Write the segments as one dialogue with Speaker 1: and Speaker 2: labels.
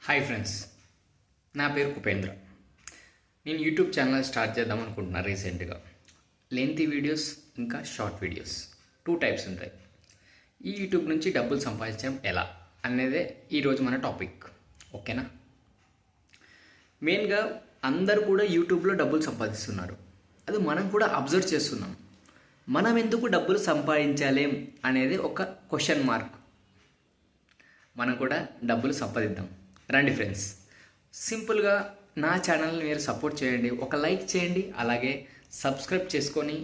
Speaker 1: Hi friends, నా పేరు కుపేంద్ర. నేను యూట్యూబ్ ఛానల్ స్టార్ట్ చేద్దాం అనుకుంటున్నా రీసెంట్గా. లెంతీ వీడియోస్ ఇంకా షార్ట్ వీడియోస్ 2 టైప్స్ ఉంటాయి. ఈ యూట్యూబ్ నుంచి డబ్బులు సంపాదించడం ఎలా అనేదే ఈరోజు మన టాపిక్. ఓకేనా? మెయిన్గా అందరు కూడా యూట్యూబ్లో డబ్బులు సంపాదిస్తున్నారు. అది మనం కూడా అబ్జర్వ్ చేస్తున్నాం. మనం ఎందుకు డబ్బులు సంపాదించలేం అనేది ఒక క్వశ్చన్ మార్క్. మనం కూడా డబ్బులు సంపాదిద్దాం రండి ఫ్రెండ్స్. సింపుల్గా నా ఛానల్ని మీరు సపోర్ట్ చేయండి, ఒక లైక్ చేయండి, అలాగే సబ్స్క్రైబ్ చేసుకొని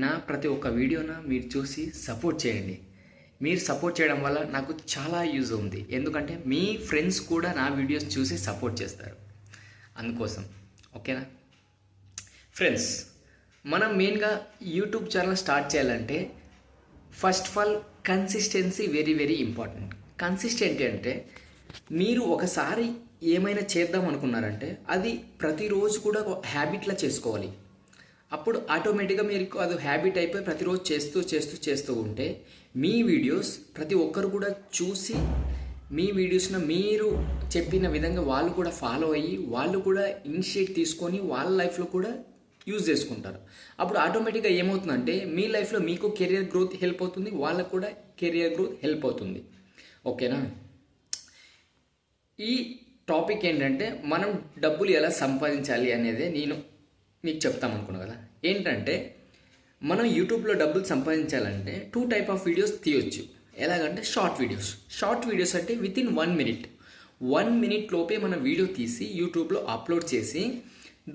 Speaker 1: నా ప్రతి ఒక్క వీడియోన మీరు చూసి సపోర్ట్ చేయండి. మీరు సపోర్ట్ చేయడం వల్ల నాకు చాలా యూజ్ ఉంది, ఎందుకంటే మీ ఫ్రెండ్స్ కూడా నా వీడియోస్ చూసి సపోర్ట్ చేస్తారు, అందుకోసం. ఓకేనా ఫ్రెండ్స్? మనం మెయిన్గా యూట్యూబ్ ఛానల్ స్టార్ట్ చేయాలంటే first of all consistency very very important. Consistent అంటే మీరు ఒకసారి ఏమైనా చేద్దాం అనుకున్నారంటే అది ప్రతిరోజు కూడా ఒక హ్యాబిట్లా చేసుకోవాలి. అప్పుడు ఆటోమేటిక్గా మీరు అది హ్యాబిట్ అయిపోయి ప్రతిరోజు చేస్తూ చేస్తూ చేస్తూ ఉంటే మీ వీడియోస్ ప్రతి ఒక్కరు కూడా చూసి మీ వీడియోస్ను మీరు చెప్పిన విధంగా వాళ్ళు కూడా ఫాలో అయ్యి వాళ్ళు కూడా ఇనిషియేట్ తీసుకొని వాళ్ళ లైఫ్లో కూడా యూజ్ చేసుకుంటారు. అప్పుడు ఆటోమేటిక్గా ఏమవుతుందంటే మీ లైఫ్లో మీకు కెరియర్ గ్రోత్ హెల్ప్ అవుతుంది, వాళ్ళకు కూడా కెరియర్ గ్రోత్ హెల్ప్ అవుతుంది. ఓకేనా? ఈ టాపిక్ ఏంటంటే మనం డబ్బులు ఎలా సంపాదించాలి అనేది నేను మీకు చెప్తాం అనుకున్నాను కదా. ఏంటంటే మనం యూట్యూబ్లో డబ్బులు సంపాదించాలంటే 2 టైప్ ఆఫ్ వీడియోస్ తీయొచ్చు. ఎలాగంటే షార్ట్ వీడియోస్ అంటే వితిన్ 1 మినిట్ లోపే మనం వీడియో తీసి యూట్యూబ్లో అప్లోడ్ చేసి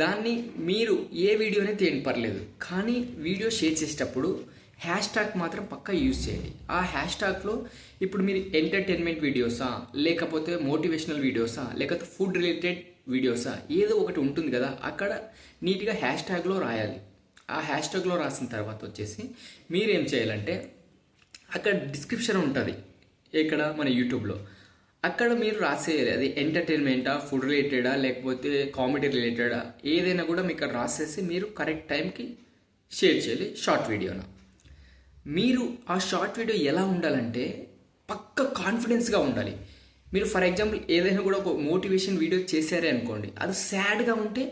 Speaker 1: దాన్ని మీరు ఏ వీడియోనే తీయని పర్లేదు, కానీ వీడియో షేర్ చేసేటప్పుడు హ్యాష్ ట్యాగ్ మాత్రం పక్కా యూజ్ చేయండి. ఆ హ్యాష్ ట్యాగ్లో ఇప్పుడు మీరు ఎంటర్టైన్మెంట్ వీడియోసా, లేకపోతే మోటివేషనల్ వీడియోసా, లేకపోతే ఫుడ్ రిలేటెడ్ వీడియోసా, ఏదో ఒకటి ఉంటుంది కదా, అక్కడ నీట్గా హ్యాష్ ట్యాగ్లో రాయాలి. ఆ హ్యాష్ ట్యాగ్లో రాసిన తర్వాత వచ్చేసి మీరేం చేయాలంటే అక్కడ డిస్క్రిప్షన్ ఉంటుంది ఇక్కడ మన యూట్యూబ్లో, అక్కడ మీరు రాసేయాలి. అది ఎంటర్టైన్మెంటా, ఫుడ్ రిలేటెడా, లేకపోతే కామెడీ రిలేటెడా, ఏదైనా కూడా మీకు ఇక్కడ రాసేసి మీరు కరెక్ట్ టైంకి షేర్ చేయాలి షార్ట్ వీడియోన. మీరు ఆ షార్ట్ వీడియో ఎలా ఉండాలంటే పక్క కాన్ఫిడెన్స్గా ఉండాలి. మీరు ఫర్ ఎగ్జాంపుల్ ఏదైనా కూడా ఒక మోటివేషన్ వీడియో చేశారే అనుకోండి, అది సాడ్గా ఉంటే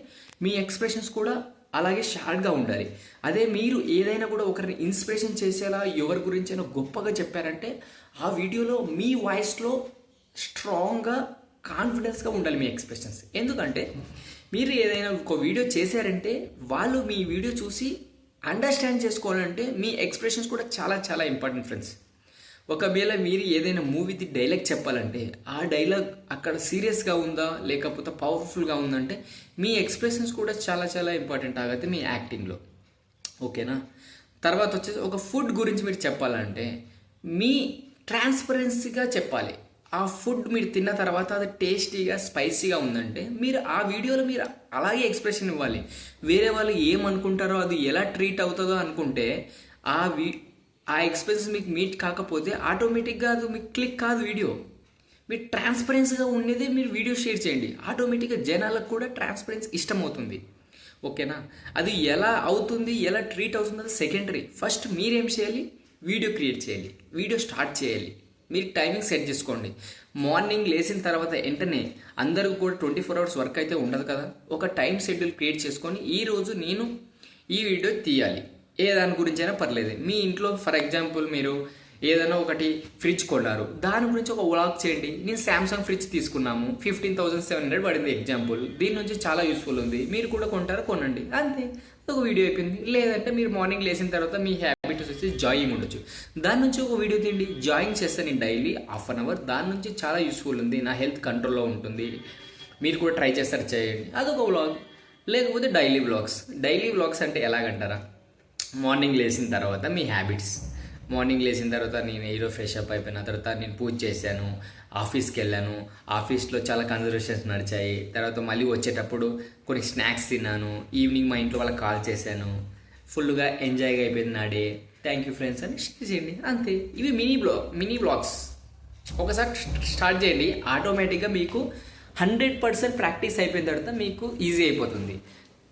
Speaker 1: మీ ఎక్స్ప్రెషన్స్ కూడా అలాగే షార్ట్గా ఉండాలి. అదే మీరు ఏదైనా కూడా ఒకరిని ఇన్స్పిరేషన్ చేసేలా ఎవరి గురించి అయినా గొప్పగా చెప్పారంటే ఆ వీడియోలో మీ వాయిస్లో స్ట్రాంగ్గా కాన్ఫిడెన్స్గా ఉండాలి మీ ఎక్స్ప్రెషన్స్. ఎందుకంటే మీరు ఏదైనా ఒక వీడియో చేశారంటే వాళ్ళు మీ వీడియో చూసి అండర్స్టాండ్ చేసుకోవాలంటే మీ ఎక్స్ప్రెషన్స్ కూడా చాలా చాలా ఇంపార్టెంట్ ఫ్రెండ్స్. ఒకవేళ మీరు ఏదైనా మూవీది డైలాగ్ చెప్పాలంటే ఆ డైలాగ్ అక్కడ సీరియస్గా ఉందా లేకపోతే పవర్ఫుల్గా ఉందంటే మీ ఎక్స్ప్రెషన్స్ కూడా చాలా చాలా ఇంపార్టెంట్ ఆಗುತ್ತೆ మీ యాక్టింగ్లో. ఓకేనా? తర్వాత వచ్చేసి ఒక ఫుడ్ గురించి మీరు చెప్పాలంటే మీ ట్రాన్స్పరెన్సీగా చెప్పాలి. ఆ ఫుడ్ మీరు తిన్న తర్వాత అది టేస్టీగా స్పైసీగా ఉందంటే మీరు ఆ వీడియోలో మీరు అలాగే ఎక్స్ప్రెషన్ ఇవ్వాలి. వేరే వాళ్ళు ఏమనుకుంటారో, అది ఎలా ట్రీట్ అవుతుందో అనుకుంటే ఆ ఎక్స్ప్రెషన్ మీకు మీట్ కాకపోతే ఆటోమేటిక్గా అది మీకు క్లిక్ కాదు వీడియో. మీరు ట్రాన్స్పరెన్సీగా ఉండేది మీరు వీడియో షేర్ చేయండి, ఆటోమేటిక్గా జనాలకు కూడా ట్రాన్స్పరెన్సీ ఇష్టమవుతుంది. ఓకేనా? అది ఎలా అవుతుంది, ఎలా ట్రీట్ అవుతుంది అది సెకండరీ. ఫస్ట్ మీరేం చేయాలి, వీడియో క్రియేట్ చేయాలి, వీడియో స్టార్ట్ చేయాలి. మీరు టైమింగ్ సెట్ చేసుకోండి. మార్నింగ్ లేచిన తర్వాత వెంటనే అందరికీ కూడా 24 hours వర్క్ అయితే ఉండదు కదా, ఒక టైం షెడ్యూల్ క్రియేట్ చేసుకొని ఈరోజు నేను ఈ వీడియో తీయాలి, ఏ దాని గురించి అయినా పర్లేదు. మీ ఇంట్లో ఫర్ ఎగ్జాంపుల్ మీరు ఏదైనా ఒకటి ఫ్రిడ్జ్ కొన్నారు, దాని గురించి ఒక వ్లాగ్ చేయండి. నేను శాంసంగ్ ఫ్రిడ్జ్ తీసుకున్నాము, 15,700 పడింది ఎగ్జాంపుల్, దీని నుంచి చాలా యూస్ఫుల్ ఉంది, మీరు కూడా కొంటారు, కొనండి, అంతే, ఒక వీడియో అయిపోయింది. లేదంటే మీరు మార్నింగ్ లేచిన తర్వాత మీ హ్యాబిట్స్ వచ్చి జాయింగ్ ఉండొచ్చు, దాని నుంచి ఒక వీడియో తీయండి. జాయింగ్ చేస్తాను నేను డైలీ 1/2 hour, దాని నుంచి చాలా యూస్ఫుల్ ఉంది, నా హెల్త్ కంట్రోల్లో ఉంటుంది, మీరు కూడా ట్రై చేస్తారు, చేయండి, అదొక వ్లాగ్. లేకపోతే డైలీ వ్లాగ్స్ అంటే ఎలాగంటారా, మార్నింగ్ లేచిన తర్వాత మీ హ్యాబిట్స్. మార్నింగ్ లేచిన తర్వాత నేను ఈరోజు ఫ్రెష్ అప్ అయిపోయిన తర్వాత నేను పూజ చేశాను, ఆఫీస్కి వెళ్ళాను, ఆఫీస్లో చాలా కన్వర్సేషన్స్ నడిచాయి, తర్వాత మళ్ళీ వచ్చేటప్పుడు కొన్ని స్నాక్స్ తిన్నాను, ఈవినింగ్ మా ఇంట్లో వాళ్ళకి కాల్ చేశాను, ఫుల్గా ఎంజాయ్గా అయిపోయింది నా డే, థ్యాంక్ యూ ఫ్రెండ్స్ అని షేర్ చేయండి, అంతే. ఇవి మినీ బ్లాగ్స్ ఒకసారి స్టార్ట్ చేయండి, ఆటోమేటిక్గా మీకు 100% ప్రాక్టీస్ అయిపోయిన తర్వాత మీకు ఈజీ అయిపోతుంది.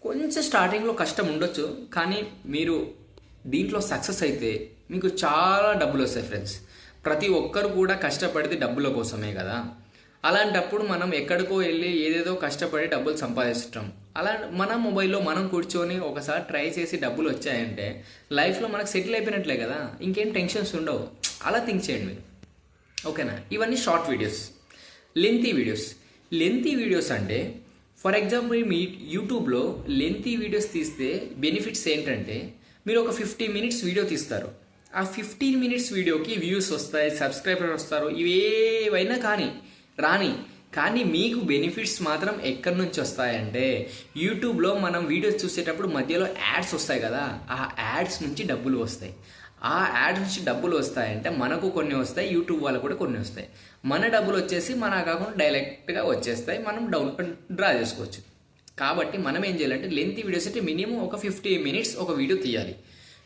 Speaker 1: కొంచెం స్టార్టింగ్లో కష్టం ఉండొచ్చు, కానీ మీరు దీంట్లో సక్సెస్ అయితే మీకు చాలా డబ్బులు వస్తాయి ఫ్రెండ్స్. ప్రతి ఒక్కరు కూడా కష్టపడితే డబ్బుల కోసమే కదా. అలాంటప్పుడు మనం ఎక్కడికో వెళ్ళి ఏదేదో కష్టపడి డబ్బులు సంపాదిస్తాం. అలా మన మొబైల్లో మనం కూర్చొని ఒకసారి ట్రై చేసి డబ్బులు వచ్చాయంటే లైఫ్లో మనకు సెటిల్ అయిపోయినట్లే కదా, ఇంకేం టెన్షన్స్ ఉండవు. అలా థింక్ చేయండి మీరు, ఓకేనా? ఇవన్నీ షార్ట్ వీడియోస్. లెంతీ వీడియోస్ అంటే ఫర్ ఎగ్జాంపుల్ మీ యూట్యూబ్లో లెంతీ వీడియోస్ తీస్తే బెనిఫిట్స్ ఏంటంటే మీరు ఒక 15 మినిట్స్ వీడియో తీస్తారు. ఆ 15 మినిట్స్ వీడియోకి వ్యూస్ వస్తాయి, సబ్స్క్రైబర్ వస్తారు, ఇవేవైనా కానీ మీకు బెనిఫిట్స్ మాత్రం ఎక్కడి నుంచి వస్తాయంటే యూట్యూబ్లో మనం వీడియోస్ చూసేటప్పుడు మధ్యలో యాడ్స్ వస్తాయి కదా, ఆ యాడ్స్ నుంచి డబ్బులు వస్తాయి. ఆ యాడ్స్ నుంచి డబ్బులు వస్తాయంటే మనకు కొన్ని వస్తాయి, యూట్యూబ్ వాళ్ళకు కూడా కొన్ని వస్తాయి. మన డబ్బులు వచ్చేసి మన అకౌంట్ డైరెక్ట్గా వచ్చేస్తాయి, మనం డ్రా చేసుకోవచ్చు. కాబట్టి మనం ఏం చేయాలంటే లెంతీ వీడియోస్ అంటే మినిమం ఒక 15 మినిట్స్ ఒక వీడియో తీయాలి.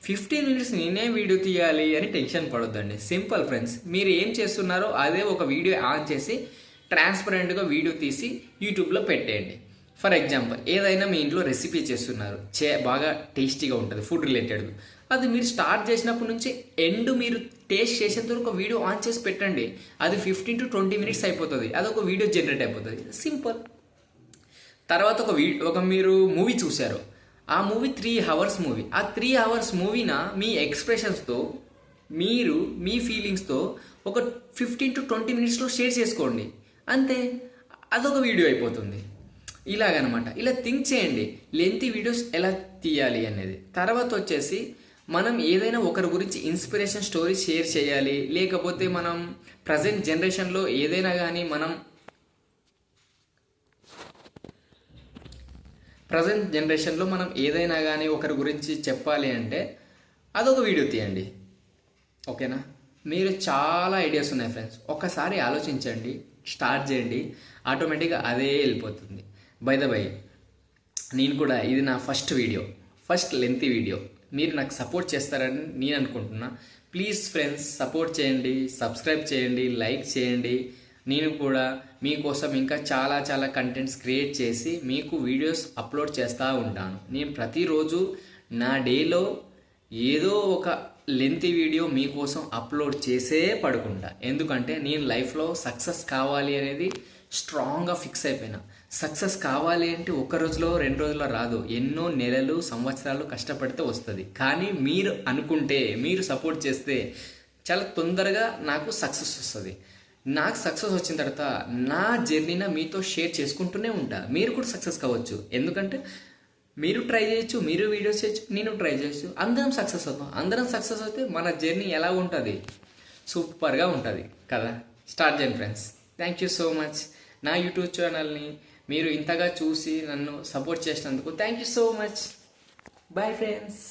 Speaker 1: 15 మినిట్స్ నేనే వీడియో తీయాలి అని టెన్షన్ పడొద్దండి. సింపుల్ ఫ్రెండ్స్, మీరు ఏం చేస్తున్నారో అదే ఒక వీడియో ఆన్ చేసి ట్రాన్స్పరెంట్గా వీడియో తీసి యూట్యూబ్లో పెట్టేయండి. ఫర్ ఎగ్జాంపుల్ ఏదైనా మీ ఇంట్లో రెసిపీ చేస్తున్నారు, బాగా టేస్టీగా ఉంటుంది ఫుడ్ రిలేటెడ్, అది మీరు స్టార్ట్ చేసినప్పటి నుంచి ఎండ్ మీరు టేస్ట్ చేసేంత వరకు ఒక వీడియో ఆన్ చేసి పెట్టండి. అది 15 to 20 మినిట్స్ అయిపోతుంది, అది ఒక వీడియో జనరేట్ అయిపోతుంది. సింపుల్. తర్వాత మీరు మూవీ చూశారు, ఆ మూవీ 3 అవర్స్ మూవీ. ఆ 3 అవర్స్ మూవీన మీ ఎక్స్ప్రెషన్స్తో మీరు మీ ఫీలింగ్స్తో ఒక 15 to 20 మినిట్స్లో షేర్ చేసుకోండి, అంతే, అదొక వీడియో అయిపోతుంది. ఇలాగనమాట. ఇలా థింక్ చేయండి లెంతీ వీడియోస్ ఎలా తీయాలి అనేది. తర్వాత వచ్చేసి మనం ఏదైనా ఒకరి గురించి ఇన్స్పిరేషన్ స్టోరీ షేర్ చేయాలి, లేకపోతే మనం ప్రజెంట్ జనరేషన్లో ఏదైనా కానీ ఒకరి గురించి చెప్పాలి అంటే అదొక వీడియో తీయండి, ఓకేనా? మీరు చాలా ఐడియాస్ ఉన్నాయి ఫ్రెండ్స్, ఒక్కసారి ఆలోచించండి, స్టార్ట్ చేయండి, ఆటోమేటిక్గా అదే వెళ్ళిపోతుంది. బై ద బై, నేను కూడా ఇది నా ఫస్ట్ లెంతీ వీడియో. మీరు నాకు సపోర్ట్ చేస్తారని నేను అనుకుంటున్నా. ప్లీజ్ ఫ్రెండ్స్, సపోర్ట్ చేయండి, సబ్స్క్రైబ్ చేయండి, లైక్ చేయండి. నేను కూడా మీకోసం ఇంకా చాలా కంటెంట్స్ క్రియేట్ చేసి మీకు వీడియోస్ అప్లోడ్ చేస్తూ ఉంటాను. నేను ప్రతిరోజు నా డేలో ఏదో ఒక లెంతీ వీడియో మీకోసం అప్లోడ్ చేసే పడుకుంటా. ఎందుకంటే నేను లైఫ్లో సక్సెస్ కావాలి అనేది స్ట్రాంగ్గా ఫిక్స్ అయిపోయినా. సక్సెస్ కావాలి అంటే 1 రోజులో 2 రోజుల్లో రాదు, ఎన్నో నెలలు సంవత్సరాలు కష్టపడితే వస్తుంది. కానీ మీరు అనుకుంటే, మీరు సపోర్ట్ చేస్తే చాలా తొందరగా నాకు సక్సెస్ వస్తుంది. నాకు సక్సెస్ వచ్చిన తర్వాత నా జర్నీని మీతో షేర్ చేసుకుంటూనే ఉంటా. మీరు కూడా సక్సెస్ కావచ్చు, ఎందుకంటే మీరు ట్రై చేయొచ్చు, మీరు వీడియోస్ చేయొచ్చు, నేను ట్రై చేయొచ్చు, అందరం సక్సెస్ అవుతాం. అందరం సక్సెస్ అయితే మన జర్నీ ఎలా ఉంటుంది, సూపర్గా ఉంటుంది కదా. స్టార్ట్ చేయండి friends. Thank you so much. నా యూట్యూబ్ ఛానల్ని మీరు ఇంతగా చూసి నన్ను సపోర్ట్ చేసినందుకు thank you so much. Bye friends.